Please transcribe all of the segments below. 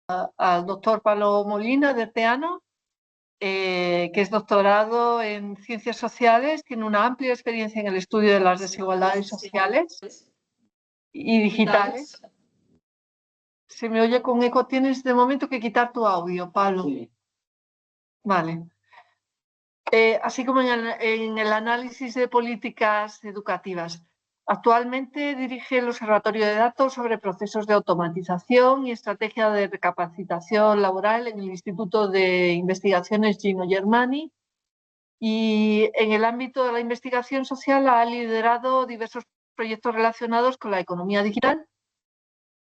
al doctor Pablo Molina de Arteano, que es doctorado en Ciencias Sociales, tiene una amplia experiencia en el estudio de las desigualdades sociales y digitales. Se me oye con eco, tienes de momento que quitar tu audio, Pablo. Sí. Vale. Así como en el análisis de políticas educativas. Actualmente dirige el Observatorio de Datos sobre procesos de automatización y estrategia de recapacitación laboral en el Instituto de Investigaciones Gino Germani, y en el ámbito de la investigación social ha liderado diversos proyectos relacionados con la economía digital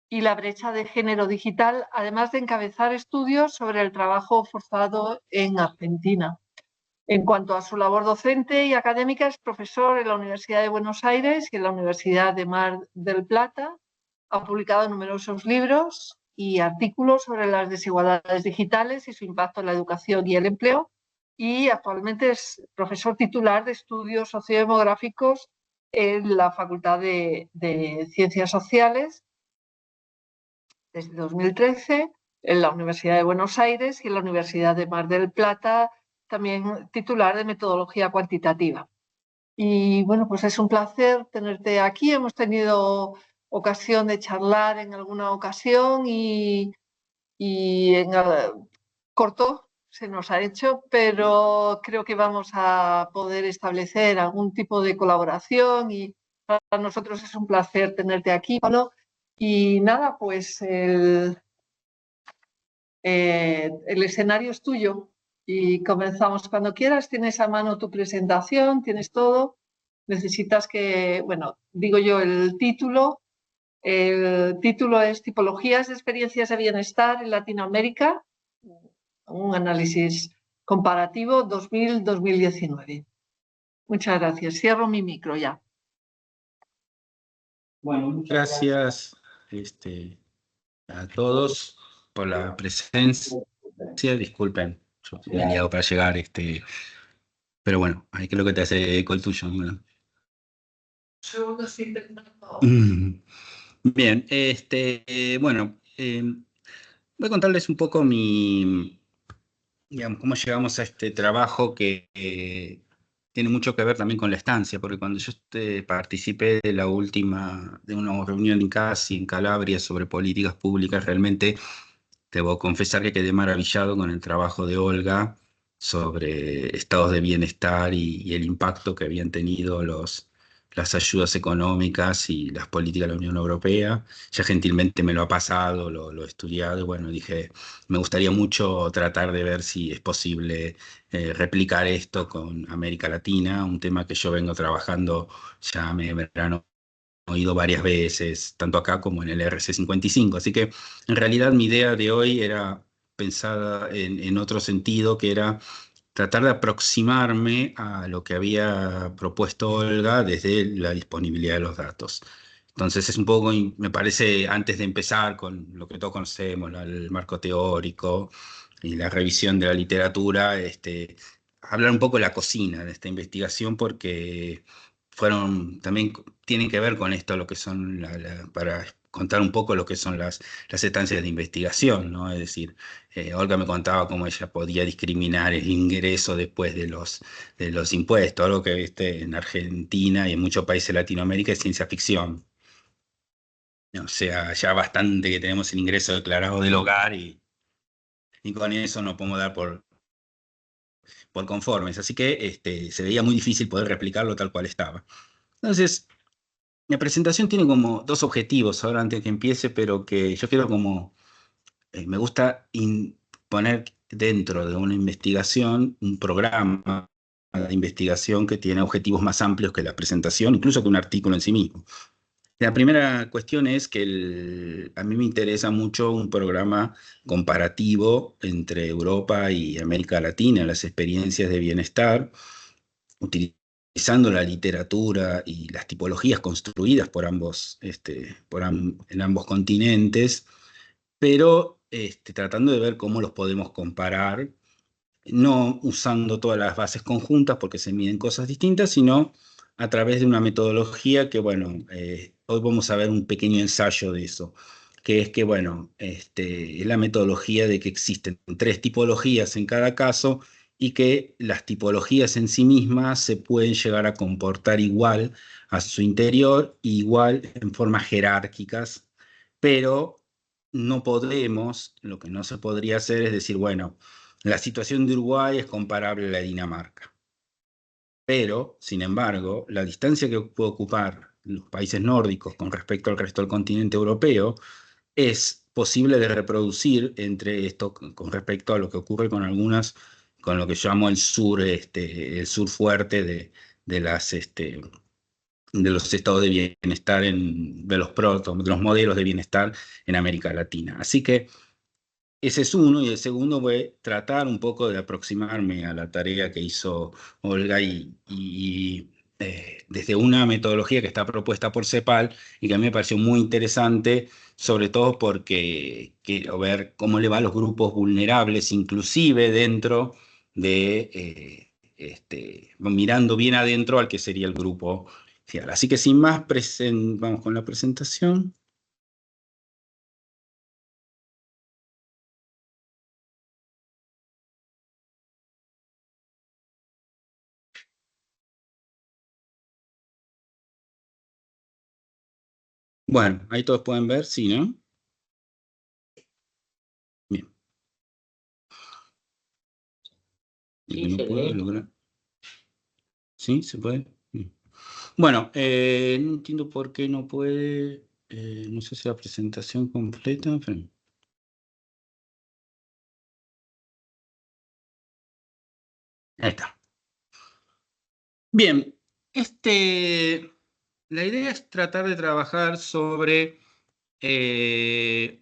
y la brecha de género digital, además de encabezar estudios sobre el trabajo forzado en Argentina. En cuanto a su labor docente y académica, es profesor en la Universidad de Buenos Aires y en la Universidad de Mar del Plata. Ha publicado numerosos libros y artículos sobre las desigualdades digitales y su impacto en la educación y el empleo. Y actualmente es profesor titular de estudios sociodemográficos en la Facultad de Ciencias Sociales desde 2013, en la Universidad de Buenos Aires y en la Universidad de Mar del Plata, también titular de metodología cuantitativa. Y bueno, pues es un placer tenerte aquí. Hemos tenido ocasión de charlar en alguna ocasión y corto se nos ha hecho, pero creo que vamos a poder establecer algún tipo de colaboración y para nosotros es un placer tenerte aquí, Pablo. Y nada, pues el escenario es tuyo y comenzamos cuando quieras. Tienes a mano tu presentación, tienes todo. Necesitas que, bueno, digo yo el título. El título es Tipologías de experiencias de bienestar en Latinoamérica, un análisis comparativo 2000-2019. Muchas gracias. Cierro mi micro ya. Bueno, muchas gracias a todos por la presencia. Disculpen, yo me he liado para llegar, pero bueno, ahí creo que te hace eco el tuyo, ¿no? Yo lo estoy intentando. Bien, bueno, voy a contarles un poco digamos, cómo llegamos a este trabajo que tiene mucho que ver también con la estancia, porque cuando yo participé de de una reunión en CASI, en Calabria, sobre políticas públicas, realmente debo confesar que quedé maravillado con el trabajo de Olga sobre estados de bienestar y el impacto que habían tenido las ayudas económicas y las políticas de la Unión Europea. Ya gentilmente me lo ha pasado, lo he estudiado y bueno, dije, me gustaría mucho tratar de ver si es posible replicar esto con América Latina, un tema que yo vengo trabajando ya me verán oído varias veces, tanto acá como en el RC55. Así que en realidad mi idea de hoy era pensada en otro sentido, que era tratar de aproximarme a lo que había propuesto Olga desde la disponibilidad de los datos. Entonces es un poco, me parece, antes de empezar con lo que todos conocemos, el marco teórico y la revisión de la literatura, hablar un poco de la cocina de esta investigación, porque también tienen que ver con esto, lo que son, para contar un poco lo que son las estancias de investigación, ¿no? Es decir, Olga me contaba cómo ella podía discriminar el ingreso después de los impuestos, algo que en Argentina y en muchos países de Latinoamérica es ciencia ficción. O sea, ya bastante que tenemos el ingreso declarado del hogar y con eso nos podemos dar por conformes. Así que se veía muy difícil poder replicarlo tal cual estaba. Entonces, la presentación tiene como dos objetivos ahora antes que empiece, pero que yo quiero me gusta poner dentro de una investigación un programa de investigación que tiene objetivos más amplios que la presentación, incluso que un artículo en sí mismo. La primera cuestión es que a mí me interesa mucho un programa comparativo entre Europa y América Latina, las experiencias de bienestar, utilizando la literatura y las tipologías construidas por en ambos continentes, pero tratando de ver cómo los podemos comparar, no usando todas las bases conjuntas porque se miden cosas distintas, sino a través de una metodología que, bueno, hoy vamos a ver un pequeño ensayo de eso. que es que, bueno, es la metodología de que existen 3 tipologías en cada caso y que las tipologías en sí mismas se pueden llegar a comportar igual a su interior, igual en formas jerárquicas, pero no podemos, lo que no se podría hacer es decir, bueno, la situación de Uruguay es comparable a la de Dinamarca. Pero, sin embargo, la distancia que puede ocupar los países nórdicos con respecto al resto del continente europeo es posible de reproducir entre esto con respecto a lo que ocurre con algunas, con lo que yo llamo el sur fuerte de de los estados de bienestar, de los modelos de bienestar en América Latina. Así que ese es uno, y el segundo fue tratar un poco de aproximarme a la tarea que hizo Olga desde una metodología que está propuesta por CEPAL y que a mí me pareció muy interesante, sobre todo porque quiero ver cómo le va a los grupos vulnerables, inclusive dentro mirando bien adentro al que sería el grupo social. Así que sin más, vamos con la presentación. Bueno, ahí todos pueden ver, sí, ¿no? Bien. Sí, Que no se puedo lee. lograr. ¿Sí? ¿Se puede? Bien. Bueno, no entiendo por qué no puede. No sé si la presentación completa. Ahí está. Bien, la idea es tratar de trabajar sobre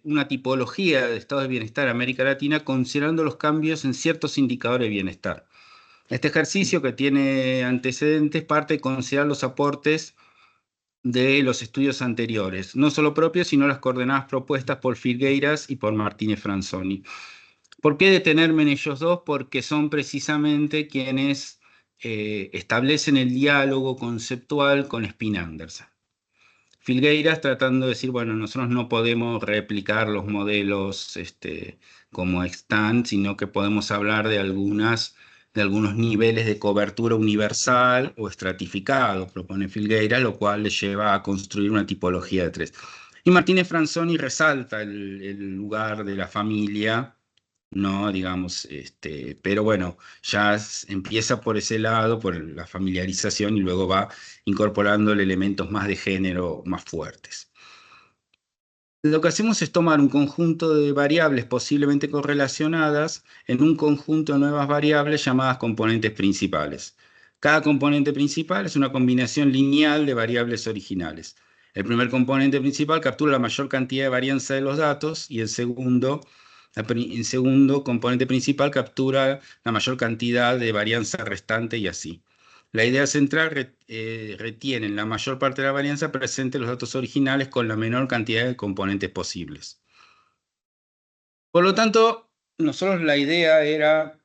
una tipología de estado de bienestar en América Latina, considerando los cambios en ciertos indicadores de bienestar. Este ejercicio, que tiene antecedentes, parte de considerar los aportes de los estudios anteriores, no solo propios, sino las coordenadas propuestas por Filgueiras y por Martínez Franzoni. ¿Por qué detenerme en ellos dos? Porque son precisamente quienes establecen el diálogo conceptual con Spin-Anderson. Filgueiras tratando de decir, bueno, nosotros no podemos replicar los modelos como están, sino que podemos hablar de algunos niveles de cobertura universal o estratificado, propone Filgueiras, lo cual le lleva a construir una tipología de 3. Y Martínez Franzoni resalta el lugar de la familia, ¿no? Digamos, pero bueno, ya empieza por ese lado, por la familiarización, y luego va incorporándole elementos más de género más fuertes. Lo que hacemos es tomar un conjunto de variables posiblemente correlacionadas en un conjunto de nuevas variables llamadas componentes principales. Cada componente principal es una combinación lineal de variables originales. El primer componente principal captura la mayor cantidad de varianza de los datos, y el segundo componente principal captura la mayor cantidad de varianza restante, y así. La idea central retiene la mayor parte de la varianza presente en los datos originales con la menor cantidad de componentes posibles. Por lo tanto, nosotros la idea era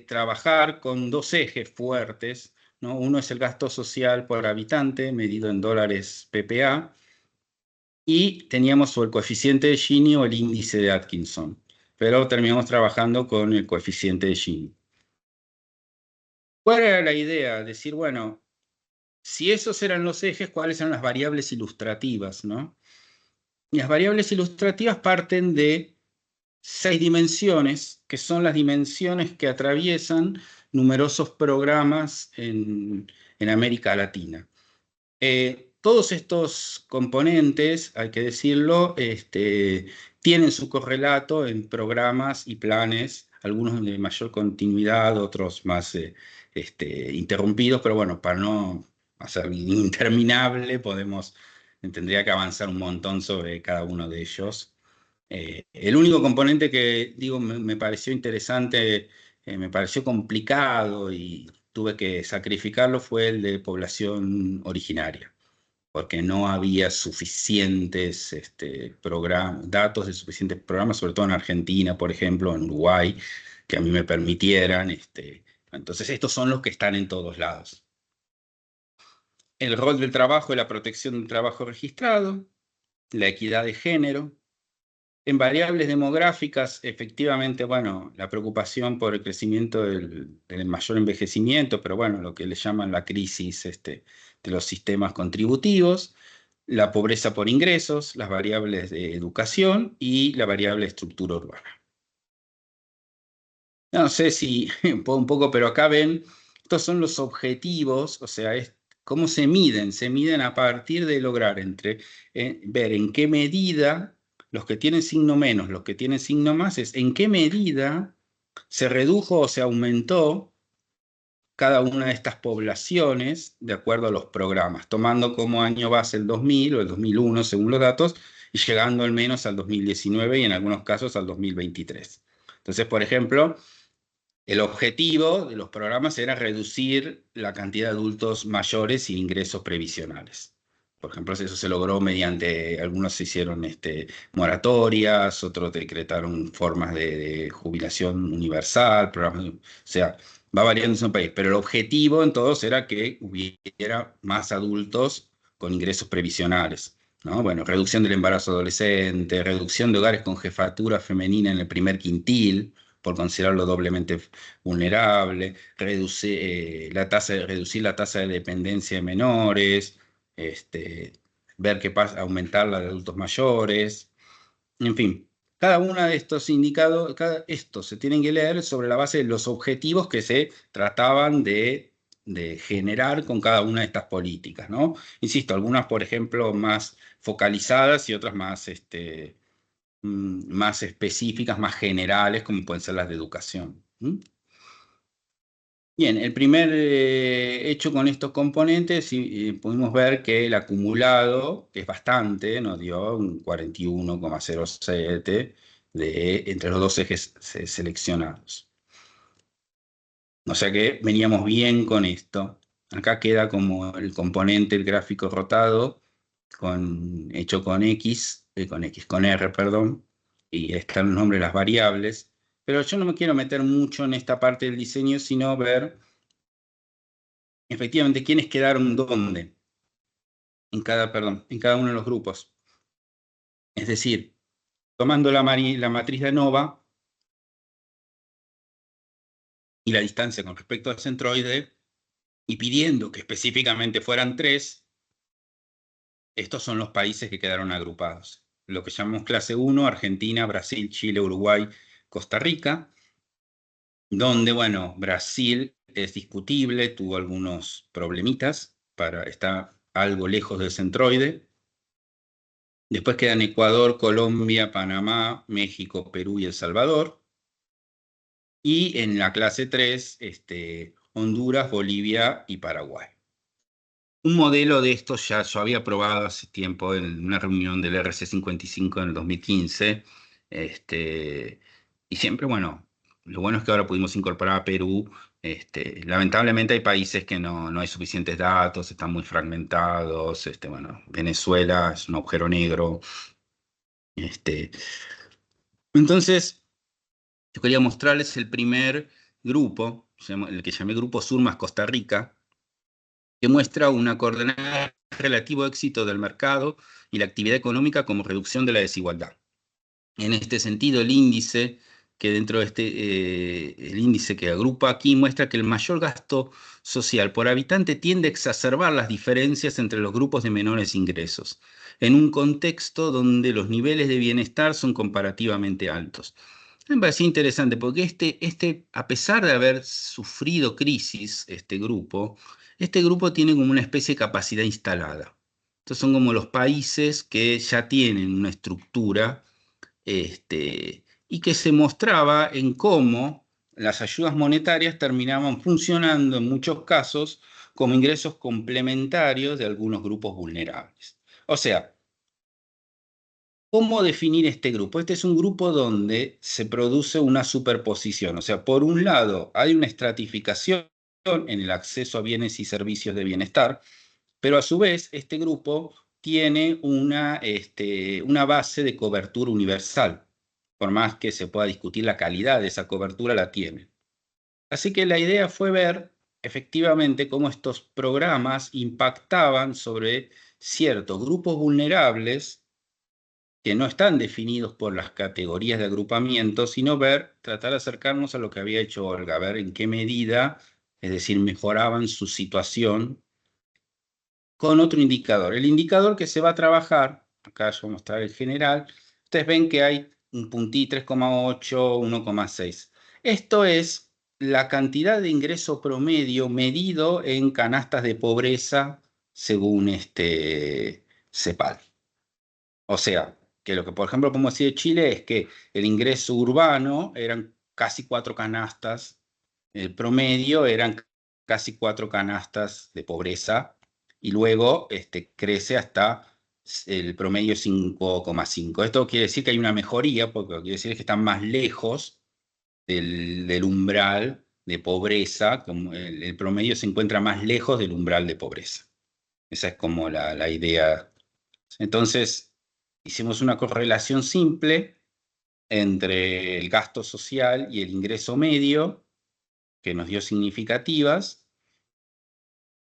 trabajar con 2 ejes fuertes, ¿no? Uno es el gasto social por habitante, medido en dólares PPA, y teníamos o el coeficiente de Gini o el índice de Atkinson, pero terminamos trabajando con el coeficiente de Gini. ¿Cuál era la idea? Decir, bueno, si esos eran los ejes, ¿cuáles eran las variables ilustrativas, ¿no? Y las variables ilustrativas parten de 6 dimensiones, que son las dimensiones que atraviesan numerosos programas en América Latina. Todos estos componentes, hay que decirlo, tienen su correlato en programas y planes, algunos de mayor continuidad, otros más interrumpidos, pero bueno, para no hacer interminable, tendría que avanzar un montón sobre cada uno de ellos. El único componente que, digo, me pareció interesante, me pareció complicado y tuve que sacrificarlo, fue el de población originaria, porque no había suficientes datos de suficientes programas, sobre todo en Argentina, por ejemplo, en Uruguay, que a mí me permitieran. Entonces, estos son los que están en todos lados. El rol del trabajo y la protección del trabajo registrado. la equidad de género. En variables demográficas, efectivamente, bueno, la preocupación por el crecimiento del mayor envejecimiento, pero bueno, lo que le llaman la crisis de los sistemas contributivos, la pobreza por ingresos, las variables de educación y la variable estructura urbana. No sé si un poco, pero acá ven, estos son los objetivos, o sea, cómo se miden. Se miden a partir de lograr ver en qué medida los que tienen signo menos, los que tienen signo más, es en qué medida se redujo o se aumentó cada una de estas poblaciones de acuerdo a los programas, tomando como año base el 2000 o el 2001 según los datos, y llegando al menos al 2019 y en algunos casos al 2023. Entonces, por ejemplo, el objetivo de los programas era reducir la cantidad de adultos mayores sin ingresos previsionales. Por ejemplo, eso se logró mediante, algunos se hicieron moratorias, otros decretaron formas de jubilación universal, programas, o sea, va variando en un país, pero el objetivo en todos era que hubiera más adultos con ingresos previsionales, ¿no? Bueno, reducción del embarazo adolescente, reducción de hogares con jefatura femenina en el primer quintil, por considerarlo doblemente vulnerable, reducir la tasa de dependencia de menores, ver qué pasa, aumentar la de adultos mayores, en fin. Cada uno de estos indicados, estos se tienen que leer sobre la base de los objetivos que se trataban de generar con cada una de estas políticas, ¿no? Insisto, algunas, por ejemplo, más focalizadas y otras más específicas, más generales, como pueden ser las de educación. Bien, el primer hecho con estos componentes, pudimos ver que el acumulado, que es bastante, nos dio un 41,07 entre los dos ejes seleccionados. O sea que veníamos bien con esto. Acá queda como el componente, el gráfico rotado, hecho con con R, perdón, y están los nombres de las variables. Pero yo no me quiero meter mucho en esta parte del diseño, sino ver efectivamente quiénes quedaron dónde en cada uno de los grupos. Es decir, tomando la matriz de ANOVA y la distancia con respecto al centroide y pidiendo que específicamente fueran 3, estos son los países que quedaron agrupados. Lo que llamamos clase 1, Argentina, Brasil, Chile, Uruguay, Costa Rica, donde, bueno, Brasil es discutible, tuvo algunos problemitas, está algo lejos del centroide. Después quedan Ecuador, Colombia, Panamá, México, Perú y El Salvador. Y en la clase 3, Honduras, Bolivia y Paraguay. Un modelo de esto ya yo había probado hace tiempo en una reunión del RC55 en el 2015. Y siempre, bueno, lo bueno es que ahora pudimos incorporar a Perú. Lamentablemente hay países que no hay suficientes datos, están muy fragmentados. Bueno, Venezuela es un agujero negro. Entonces, yo quería mostrarles el primer grupo, el que llamé Grupo Sur más Costa Rica, que muestra una coordenada de relativo éxito del mercado y la actividad económica como reducción de la desigualdad. En este sentido, el índice el índice que agrupa aquí muestra que el mayor gasto social por habitante tiende a exacerbar las diferencias entre los grupos de menores ingresos, en un contexto donde los niveles de bienestar son comparativamente altos. Me pareció interesante porque a pesar de haber sufrido crisis, este grupo tiene como una especie de capacidad instalada. Estos son como los países que ya tienen una estructura y que se mostraba en cómo las ayudas monetarias terminaban funcionando en muchos casos como ingresos complementarios de algunos grupos vulnerables. O sea, ¿cómo definir este grupo? Este es un grupo donde se produce una superposición. O sea, por un lado hay una estratificación en el acceso a bienes y servicios de bienestar, pero a su vez este grupo tiene una base de cobertura universal. Por más que se pueda discutir la calidad de esa cobertura, la tiene. Así que la idea fue ver efectivamente cómo estos programas impactaban sobre ciertos grupos vulnerables que no están definidos por las categorías de agrupamiento, sino tratar de acercarnos a lo que había hecho Olga, ver en qué medida, es decir, mejoraban su situación con otro indicador. El indicador que se va a trabajar, acá yo voy a mostrar el general, ustedes ven que hay un puntito 3,8, 1,6. Esto es la cantidad de ingreso promedio medido en canastas de pobreza según CEPAL. O sea, que lo que por ejemplo podemos decir de Chile es que el ingreso urbano eran casi 4 canastas, el promedio eran casi 4 canastas de pobreza, y luego crece hasta el promedio 5,5. Esto quiere decir que hay una mejoría, porque lo que quiere decir es que están más lejos del umbral de pobreza, como el promedio se encuentra más lejos del umbral de pobreza. Esa es como la idea. Entonces, hicimos una correlación simple entre el gasto social y el ingreso medio, que nos dio significativas,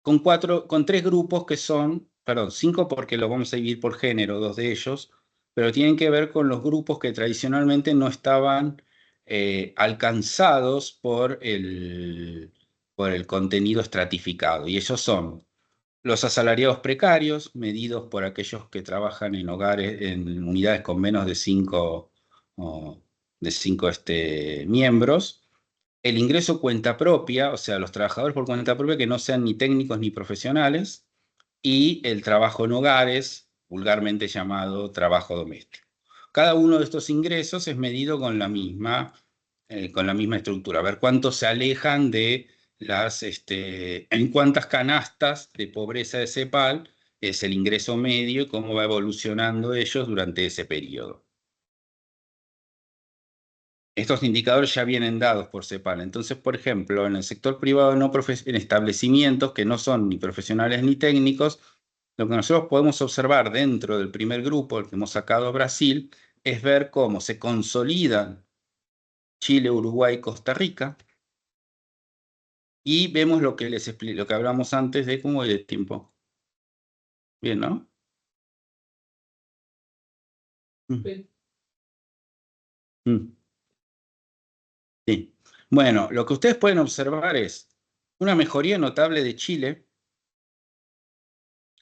con 3 grupos que son, perdón, 5 porque lo vamos a dividir por género, 2 de ellos, pero tienen que ver con los grupos que tradicionalmente no estaban alcanzados por el contenido estratificado. Y ellos son los asalariados precarios, medidos por aquellos que trabajan en hogares, en unidades con menos de 5 miembros. El ingreso cuenta propia, o sea, los trabajadores por cuenta propia que no sean ni técnicos ni profesionales, y el trabajo en hogares, vulgarmente llamado trabajo doméstico. Cada uno de estos ingresos es medido con la misma estructura. A ver cuántos se alejan de en cuántas canastas de pobreza de CEPAL es el ingreso medio y cómo va evolucionando ellos durante ese periodo. Estos indicadores ya vienen dados por CEPAL. Entonces, por ejemplo, en el sector privado, en establecimientos que no son ni profesionales ni técnicos, lo que nosotros podemos observar dentro del primer grupo, el que hemos sacado a Brasil, es ver cómo se consolidan Chile, Uruguay y Costa Rica, y vemos lo que lo que hablamos antes de cómo de tiempo. Bien, ¿no? Sí. Sí. Bueno, lo que ustedes pueden observar es una mejoría notable de Chile.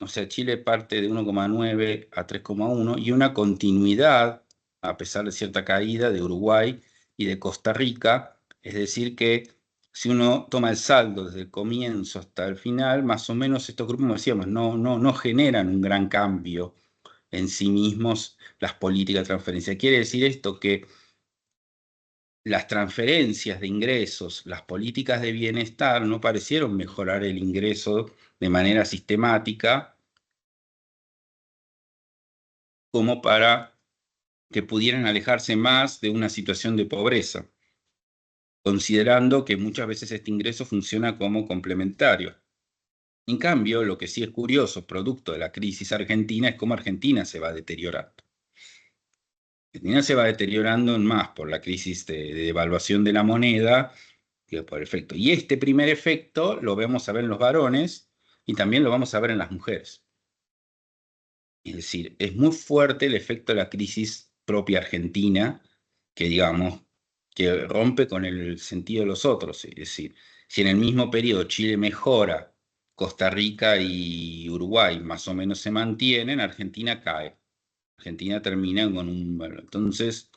O sea, Chile parte de 1,9 a 3,1 y una continuidad, a pesar de cierta caída, de Uruguay y de Costa Rica. Es decir que si uno toma el saldo desde el comienzo hasta el final, más o menos estos grupos, como decíamos, no generan un gran cambio en sí mismos las políticas de transferencia. Quiere decir esto que las transferencias de ingresos, las políticas de bienestar no parecieron mejorar el ingreso de manera sistemática como para que pudieran alejarse más de una situación de pobreza, considerando que muchas veces este ingreso funciona como complementario. En cambio, lo que sí es curioso, producto de la crisis argentina, es cómo Argentina se va deteriorando. Argentina se va deteriorando más por la crisis de devaluación de la moneda que por el efecto. Y este primer efecto lo vamos a ver en los varones y también lo vamos a ver en las mujeres. Es decir, es muy fuerte el efecto de la crisis propia argentina, que digamos, que rompe con el sentido de los otros. Es decir, si en el mismo periodo Chile mejora, Costa Rica y Uruguay más o menos se mantienen, Argentina cae. Argentina termina con un... Entonces,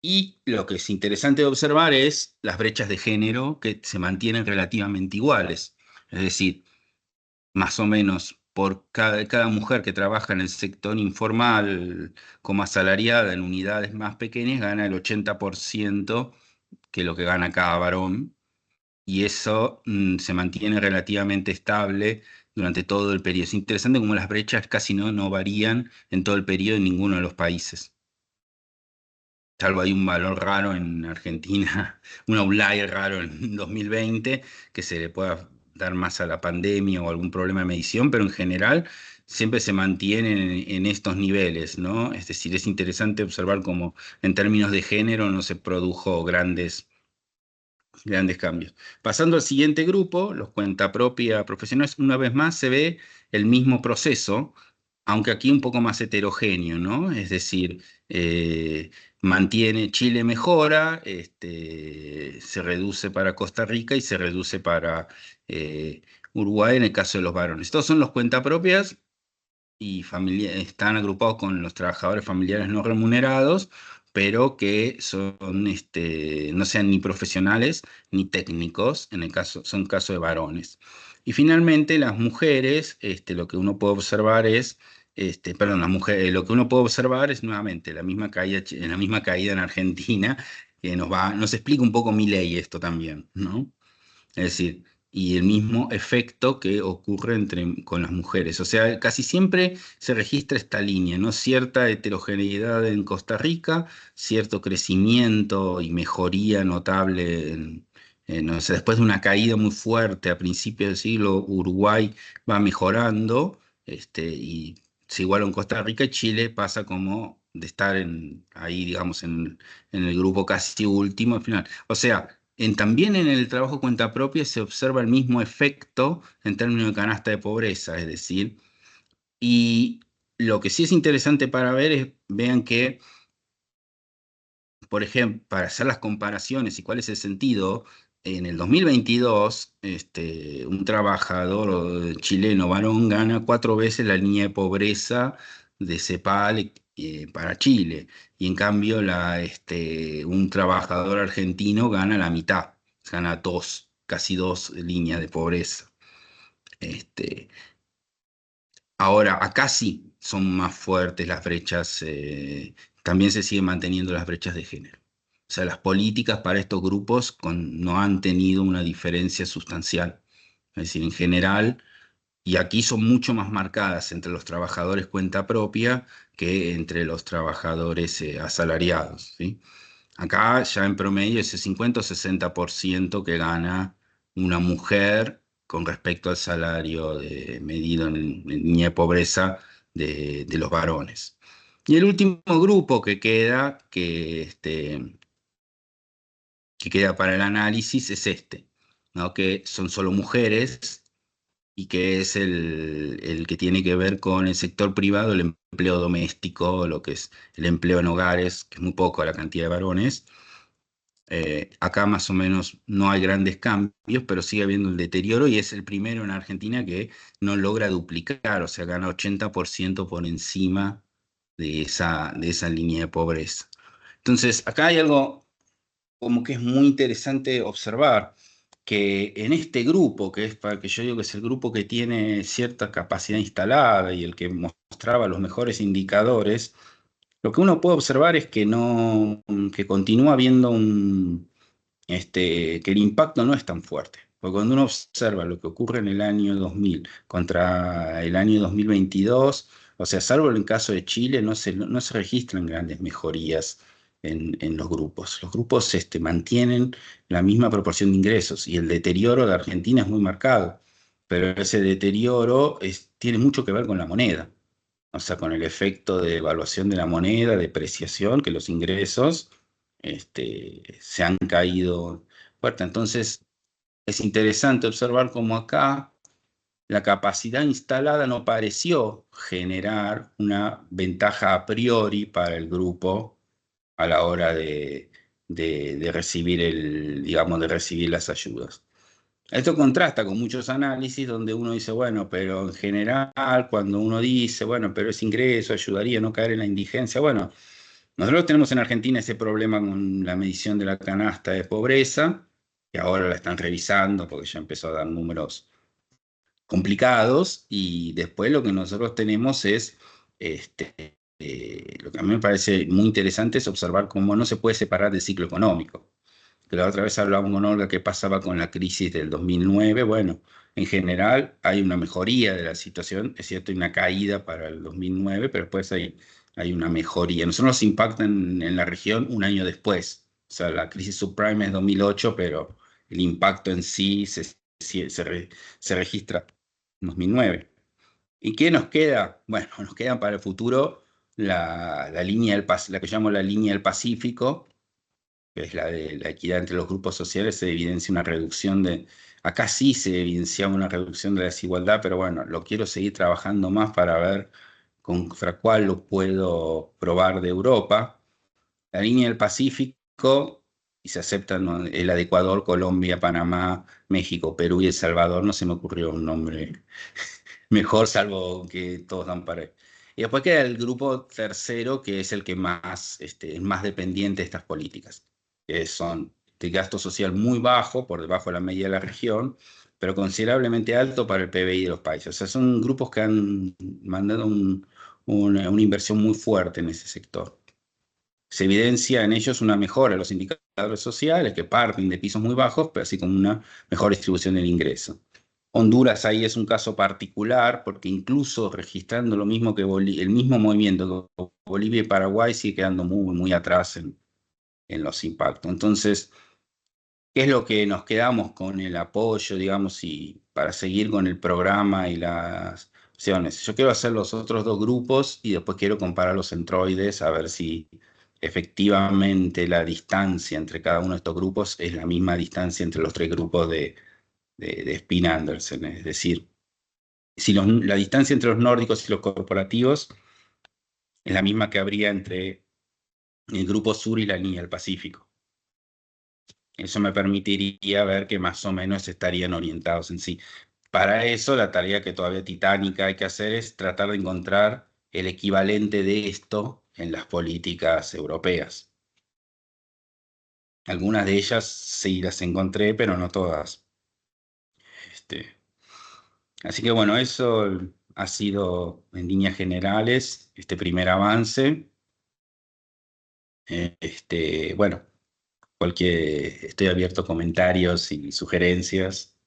y lo que es interesante de observar es las brechas de género que se mantienen relativamente iguales. Es decir, más o menos por cada mujer que trabaja en el sector informal como asalariada en unidades más pequeñas, gana el 80% que lo que gana cada varón, y eso se mantiene relativamente estable durante todo el periodo. Es interesante cómo las brechas casi no varían en todo el periodo en ninguno de los países. Salvo hay un valor raro en Argentina, un outlier raro en 2020, que se le pueda dar más a la pandemia o algún problema de medición, pero en general siempre se mantienen en estos niveles, ¿no? Es decir, es interesante observar cómo en términos de género no se produjo grandes cambios. Pasando al siguiente grupo, los cuenta propia profesionales, una vez más se ve el mismo proceso. aunque aquí un poco más heterogéneo, ¿no? Es decir, Chile mejora, se reduce para Costa Rica y se reduce para Uruguay en el caso de los varones. Estos son los cuentapropias y están agrupados con los trabajadores familiares no remunerados, pero que no sean ni profesionales ni técnicos, son casos de varones. Y finalmente las mujeres, lo que uno puede observar es, perdón, las mujeres, lo que uno puede observar es nuevamente la misma caída en Argentina, que nos explica un poco Milei esto también, ¿no? Es decir, y el mismo efecto que ocurre con las mujeres. O sea, casi siempre se registra esta línea, ¿no? Cierta heterogeneidad en Costa Rica, cierto crecimiento y mejoría notable o sea, después de una caída muy fuerte a principios del siglo, Uruguay va mejorando, y se iguala en Costa Rica y Chile pasa como de estar ahí, digamos, en el grupo casi último al final. O sea, también en el trabajo cuenta propia se observa el mismo efecto en términos de canasta de pobreza, es decir, y lo que sí es interesante para ver es, vean que, por ejemplo, para hacer las comparaciones y cuál es el sentido, en el 2022, un trabajador chileno varón gana 4 veces la línea de pobreza de CEPAL para Chile, y en cambio un trabajador argentino gana la mitad, gana casi 2 líneas de pobreza. Ahora, acá sí son más fuertes las brechas, también se siguen manteniendo las brechas de género. O sea, las políticas para estos grupos no han tenido una diferencia sustancial. Es decir, en general, y aquí son mucho más marcadas entre los trabajadores cuenta propia que entre los trabajadores asalariados, ¿sí? Acá ya en promedio ese 50 o 60% que gana una mujer con respecto al salario medido en línea de pobreza de los varones. Y el último grupo que queda, que queda para el análisis es ¿no? Que son solo mujeres y que es el que tiene que ver con el sector privado, el empleo doméstico, lo que es el empleo en hogares, que es muy poco la cantidad de varones. Acá más o menos no hay grandes cambios, pero sigue habiendo el deterioro y es el primero en Argentina que no logra duplicar, o sea, gana 80% por encima de esa línea de pobreza. Entonces, acá hay algo como que es muy interesante observar, que en este grupo, que es para que yo digo que es el grupo que tiene cierta capacidad instalada y el que mostraba los mejores indicadores, lo que uno puede observar es que continúa habiendo que el impacto no es tan fuerte. Porque cuando uno observa lo que ocurre en el año 2000 contra el año 2022, o sea, salvo en el caso de Chile, no se registran grandes mejorías en los grupos. Los grupos mantienen la misma proporción de ingresos y el deterioro de Argentina es muy marcado, pero ese deterioro tiene mucho que ver con la moneda. O sea, con el efecto de evaluación de la moneda, depreciación, que los ingresos se han caído fuerte. Entonces, es interesante observar cómo acá la capacidad instalada no pareció generar una ventaja a priori para el grupo a la hora de recibir digamos, de recibir las ayudas. Esto contrasta con muchos análisis donde uno dice, bueno, pero en general, cuando uno dice, bueno, pero ese ingreso ayudaría a no caer en la indigencia, bueno, nosotros tenemos en Argentina ese problema con la medición de la canasta de pobreza, que ahora la están revisando porque ya empezó a dar números complicados, y después lo que nosotros tenemos es, lo que a mí me parece muy interesante es observar cómo no se puede separar del ciclo económico. Que la otra vez hablábamos con Olga qué pasaba con la crisis del 2009. Bueno, en general hay una mejoría de la situación, es cierto, hay una caída para el 2009, pero después hay una mejoría. Nosotros nos impactan en la región un año después. O sea, la crisis subprime es 2008, pero el impacto en sí se registra en 2009. ¿Y qué nos queda? Bueno, nos queda para el futuro la que llamo la línea del Pacífico, que es la de la equidad entre los grupos sociales. Se evidencia una reducción acá sí se evidencia una reducción de la desigualdad, pero bueno, lo quiero seguir trabajando más para ver contra cuál lo puedo probar de Europa. La línea del Pacífico, y se aceptan, ¿no?, la de Ecuador, Colombia, Panamá, México, Perú y El Salvador. No se me ocurrió un nombre mejor, salvo que todos dan para ahí. Y después queda el grupo tercero, que es el que más, es más dependiente de estas políticas, que son de gasto social muy bajo, por debajo de la media de la región, pero considerablemente alto para el PBI de los países. O sea, son grupos que han mandado una inversión muy fuerte en ese sector. Se evidencia en ellos una mejora de los indicadores sociales, que parten de pisos muy bajos, pero así como una mejor distribución del ingreso. Honduras ahí es un caso particular, porque incluso registrando lo mismo que el mismo movimiento que Bolivia y Paraguay, sigue quedando muy, muy atrás en los impactos. Entonces, ¿qué es lo que nos quedamos con el apoyo, digamos, y para seguir con el programa y las opciones? Yo quiero hacer los otros dos grupos y después quiero comparar los centroides a ver si efectivamente la distancia entre cada uno de estos grupos es la misma distancia entre los tres grupos de Spin-Andersen. Es decir, si la distancia entre los nórdicos y los corporativos es la misma que habría entre el grupo sur y la línea del Pacífico. Eso me permitiría ver que más o menos estarían orientados en sí. Para eso, la tarea que todavía titánica hay que hacer es tratar de encontrar el equivalente de esto en las políticas europeas. Algunas de ellas sí las encontré, pero no todas. Así que bueno, eso ha sido en líneas generales este primer avance. Bueno, estoy abierto a comentarios y sugerencias.